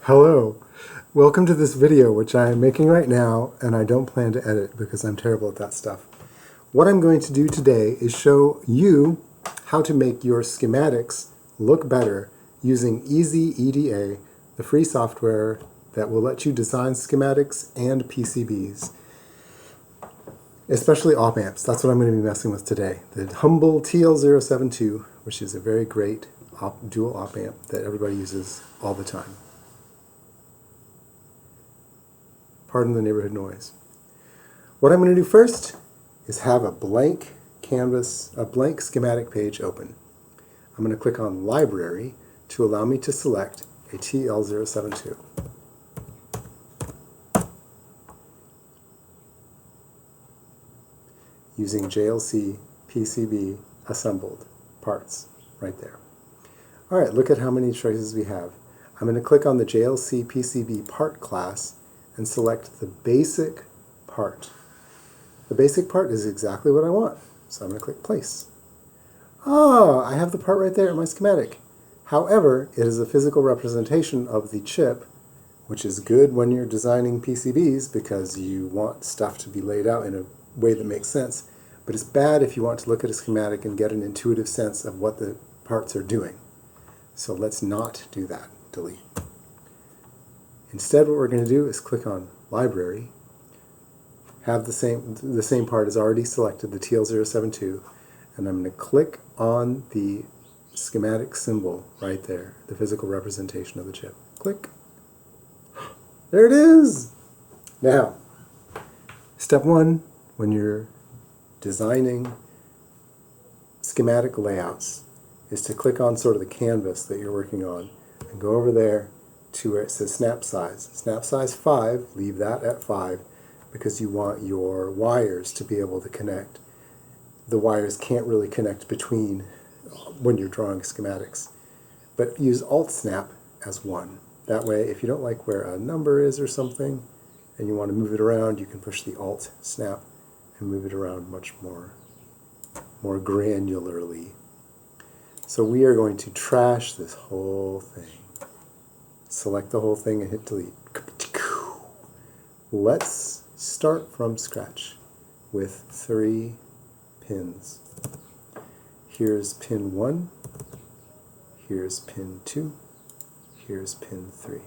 Hello, welcome to this video which I am making right now, and I don't plan to edit because I'm terrible at that stuff. What I'm going to do today is show you how to make your schematics look better using EasyEDA, the free software that will let you design schematics and PCBs, especially op amps. That's what I'm going to be messing with today. The humble TL072, which is a very great dual op amp that everybody uses all the time. Pardon the neighborhood noise. What I'm going to do first is have a blank canvas, a blank schematic page open. I'm going to click on Library to allow me to select a TL072. Using JLC PCB assembled parts right there. Alright, look at how many choices we have. I'm going to click on the JLC PCB part class and select the basic part. The basic part is exactly what I want, so I'm going to click Place. Ah, I have the part right there in my schematic. However, it is a physical representation of the chip, which is good when you're designing PCBs because you want stuff to be laid out in a way that makes sense, but it's bad if you want to look at a schematic and get an intuitive sense of what the parts are doing. So let's not do that. Delete. Instead, what we're going to do is click on Library, have the same part is already selected, the TL072, and I'm going to click on the schematic symbol right there, the physical representation of the chip. Click. There it is! Now, step one, when you're designing schematic layouts, is to click on sort of the canvas that you're working on and go over there to where it says snap size. Snap size 5, leave that at 5 because you want your wires to be able to connect. The wires can't really connect between when you're drawing schematics. But use Alt Snap as 1. That way, if you don't like where a number is or something and you want to move it around, you can push the Alt Snap and move it around much more granularly. So we are going to trash this whole thing. Select the whole thing and hit delete. Let's start from scratch with 3 pins. Here's pin 1, here's pin 2, here's pin 3.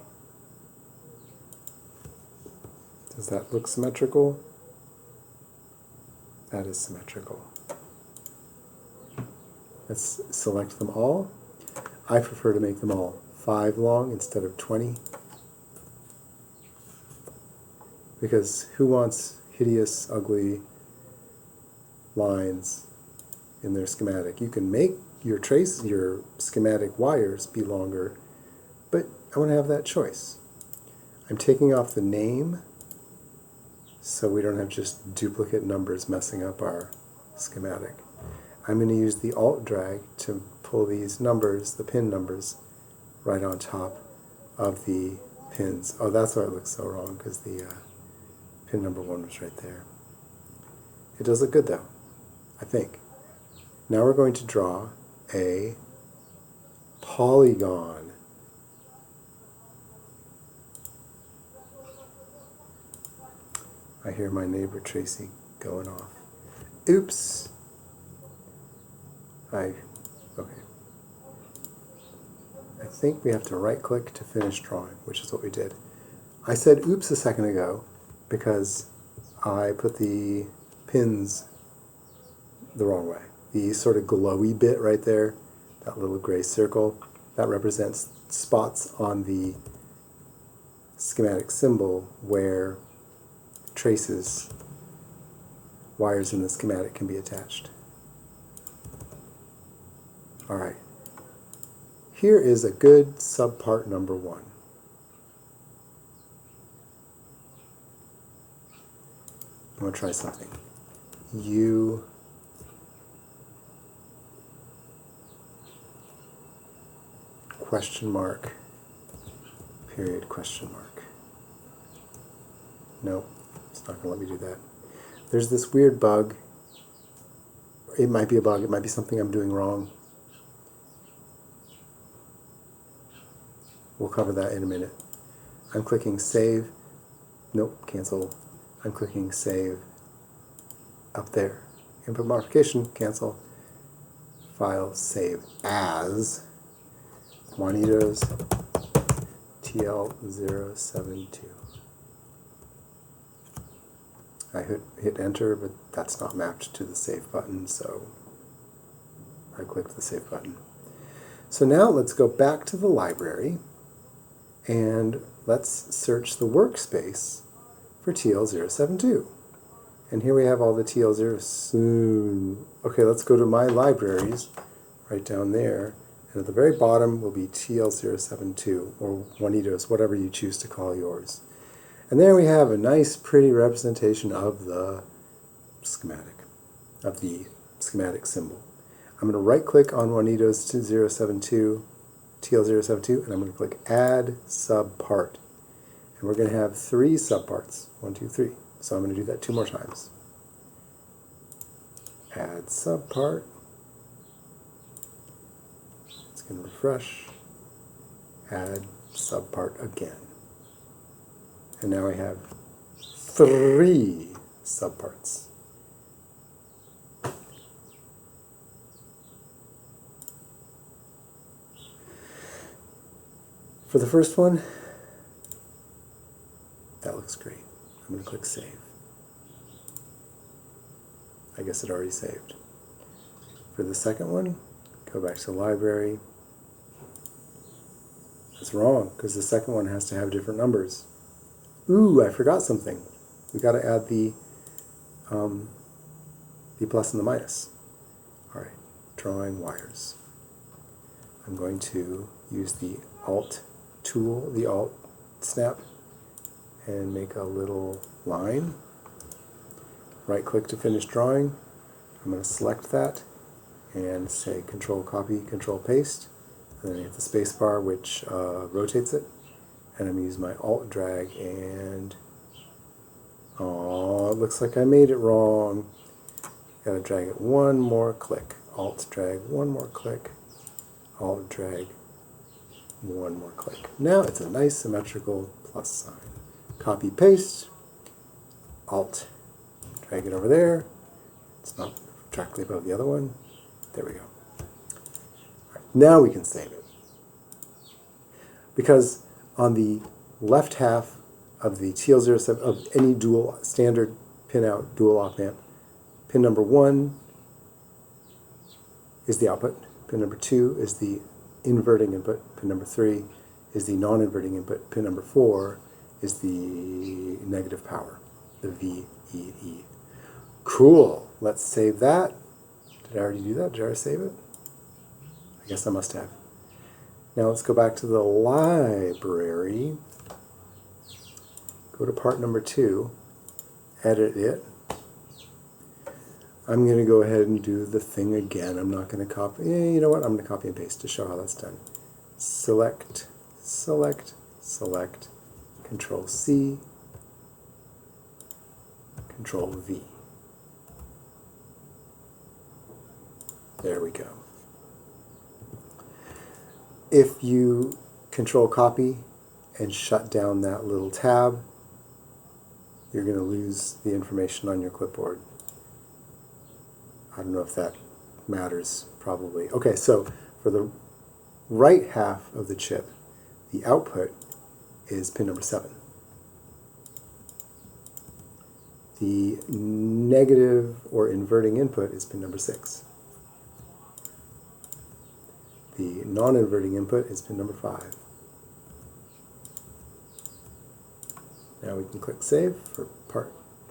Does that look symmetrical? That is symmetrical. Let's select them all. I prefer to make them all 5 long instead of 20. Because who wants hideous, ugly lines in their schematic? You can make your schematic wires be longer, but I want to have that choice. I'm taking off the name so we don't have just duplicate numbers messing up our schematic. I'm going to use the Alt drag to pull these numbers, the pin numbers, right on top of the pins. Oh, that's why it looks so wrong, because the pin number 1 was right there. It does look good though, I think. Now we're going to draw a polygon. I hear my neighbor Tracy going off. Oops. Okay. I think we have to right-click to finish drawing, which is what we did. I said oops a second ago because I put the pins the wrong way. The sort of glowy bit right there, that little gray circle, that represents spots on the schematic symbol where traces, wires in the schematic can be attached. Alright, here is a good subpart number 1. I'm going to try something. U question mark, period, question mark. Nope, it's not going to let me do that. There's this weird bug. It might be a bug, it might be something I'm doing wrong. We'll cover that in a minute. I'm clicking Save. Nope, cancel. I'm clicking Save up there. Input modification, cancel. File, save as Juanito's TL072. I hit enter, but that's not mapped to the save button, so I clicked the save button. So now let's go back to the library and let's search the workspace for TL072. And here we have all the TL0. Okay, let's go to My Libraries, right down there. And at the very bottom will be TL072, or Juanito's, whatever you choose to call yours. And there we have a nice, pretty representation of the schematic, symbol. I'm going to right-click on Juanito's TL072, and I'm going to click Add Subpart. And we're going to have 3 subparts, 1, 2, 3. So I'm going to do that 2 more times. Add subpart. It's going to refresh. Add subpart again. And now we have 3 subparts. For the first one, that looks great. I'm going to click Save. I guess it already saved. For the second one, go back to the library. That's wrong, because the second one has to have different numbers. Ooh, I forgot something. We got to add the plus and the minus. All right, drawing wires. I'm going to use the Alt tool, the Alt snap, and make a little line. Right click to finish drawing. I'm going to select that and say Control Copy, Control Paste. And then I hit the space bar, which rotates it. And I'm going to use my Alt drag and oh, it looks like I made it wrong. Got to drag it one more click. Alt drag one more click. Alt drag one more click. Now it's a nice symmetrical plus sign. Copy paste. Alt drag it over there. It's not directly above the other one. There we go. Right, now we can save it. Because on the left half of the TL07 of any dual standard pin-out dual op amp, pin number 1 is the output, pin number 2 is the inverting input, pin number 3 is the non-inverting input, pin number 4 is the negative power, the VEE. Cool. Let's save that. Did I already do that? Did I already save it? I guess I must have. Now let's go back to the library. Go to part number 2. Edit it. I'm going to go ahead and do the thing again. I'm not going to copy. You know what? I'm going to copy and paste to show how that's done. Select, select, select. Control C. Control V. There we go. If you Control Copy and shut down that little tab, you're going to lose the information on your clipboard. I don't know if that matters, probably. Okay, so for the right half of the chip, the output is pin number 7. The negative or inverting input is pin number 6. The non-inverting input is pin number 5. Now we can click Save for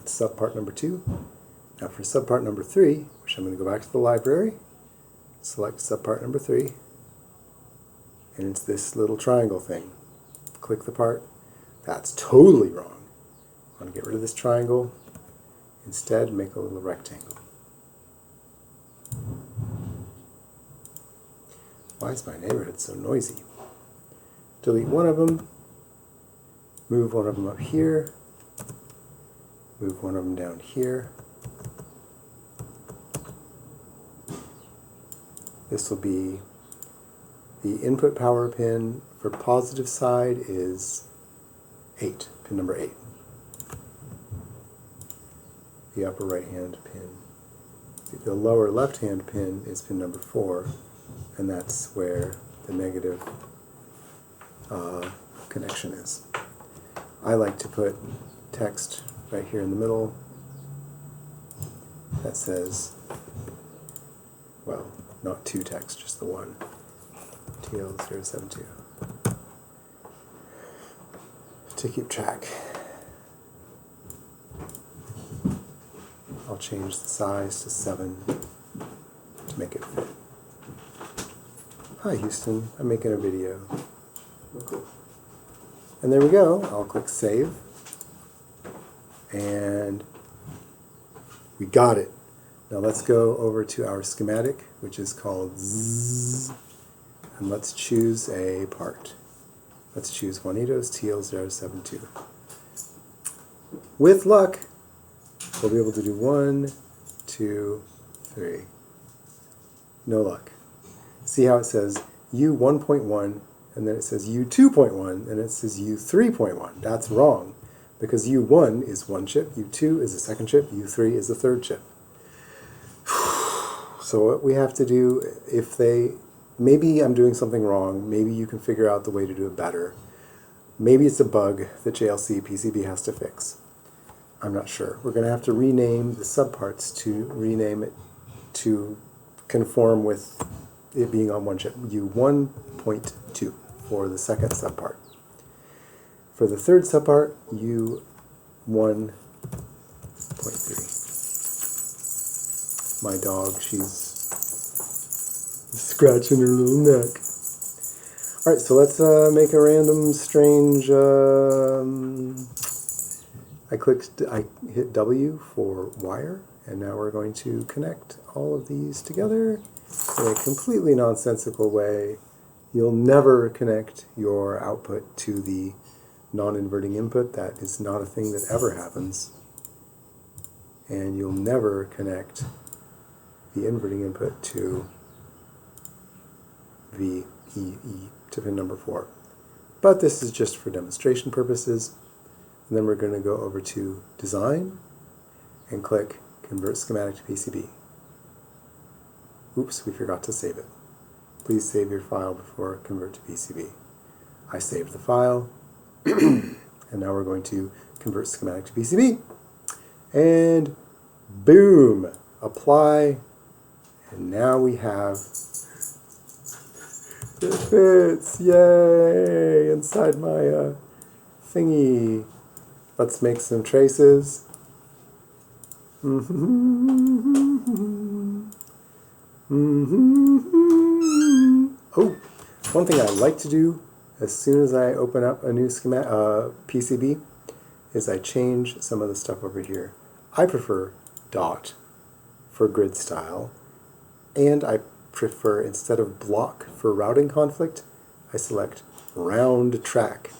subpart number 2. Now for subpart number 3, which I'm going to go back to the library, select subpart number 3, and it's this little triangle thing. Click the part. That's totally wrong. I want to get rid of this triangle. Instead, make a little rectangle. Why is my neighborhood so noisy? Delete one of them. Move one of them up here. Move one of them down here. This will be the input power pin for positive side is 8, pin number 8. The upper right-hand pin. The lower left-hand pin is pin number 4, and that's where the negative connection is. I like to put text right here in the middle that says, well, not 2 text, just the one, TL072, to keep track. I'll change the size to 7 to make it fit. Hi Houston, I'm making a video. Oh, cool. And there we go. I'll click save. And we got it. Now let's go over to our schematic, which is called Z, and let's choose a part. Let's choose Juanito's TL072. With luck, we'll be able to do 1, 2, 3. No luck. See how it says U1.1, and then it says U2.1, and it says U3.1. That's wrong, because U1 is one chip, U2 is the second chip, U3 is the third chip. So what we have to do, maybe I'm doing something wrong, maybe you can figure out the way to do it better. Maybe it's a bug that JLC PCB has to fix. I'm not sure. We're going to have to rename the subparts to rename it to conform with it being on one chip. U1.2 for the second subpart. For the third subpart, U1.3. My dog, she's scratching her little neck. Alright, so let's make a random strange, I hit W for wire, and now we're going to connect all of these together in a completely nonsensical way. You'll never connect your output to the non-inverting input. That is not a thing that ever happens. And you'll never connect the inverting input to VEE, to pin number 4. But this is just for demonstration purposes. And then we're going to go over to Design and click Convert Schematic to PCB. Oops, we forgot to save it. Please save your file before Convert to PCB. I saved the file, and now we're going to Convert Schematic to PCB. And boom! Apply, and now we have it fits! Yay! Inside my thingy. Let's make some traces. Oh, one thing I like to do as soon as I open up a new PCB is I change some of the stuff over here. I prefer dot for grid style, and I prefer, instead of block for routing conflict, I select round track.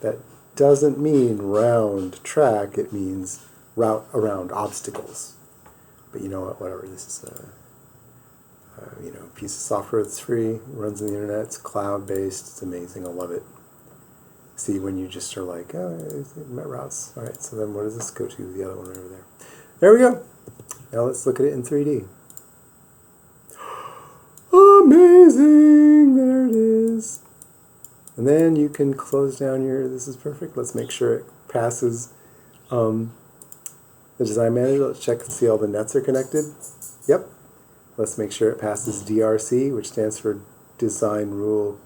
That doesn't mean round track, it means route around obstacles. But you know what, whatever, this is a piece of software that's free, runs on the internet, it's cloud-based, it's amazing, I love it. See, when you just are like, oh, it met routes. Alright, so then what does this go to? The other one over there. There we go! Now let's look at it in 3D. Amazing! There it is. And then you can close down your, this is perfect. Let's make sure it passes the design manager. Let's check and see all the nets are connected. Yep. Let's make sure it passes DRC, which stands for Design Rule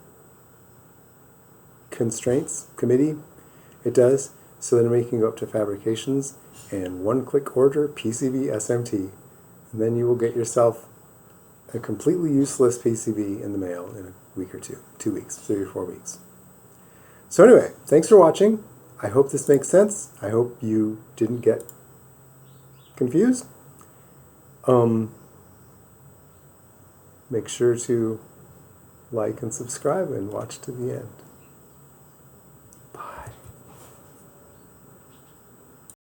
Constraints Committee. It does. So then we can go up to Fabrications and one-click order PCB SMT. And then you will get yourself a completely useless PCB in the mail in a week or two, 2 weeks, 3 or 4 weeks. So anyway, thanks for watching. I hope this makes sense. I hope you didn't get confused. Make sure to like and subscribe and watch to the end.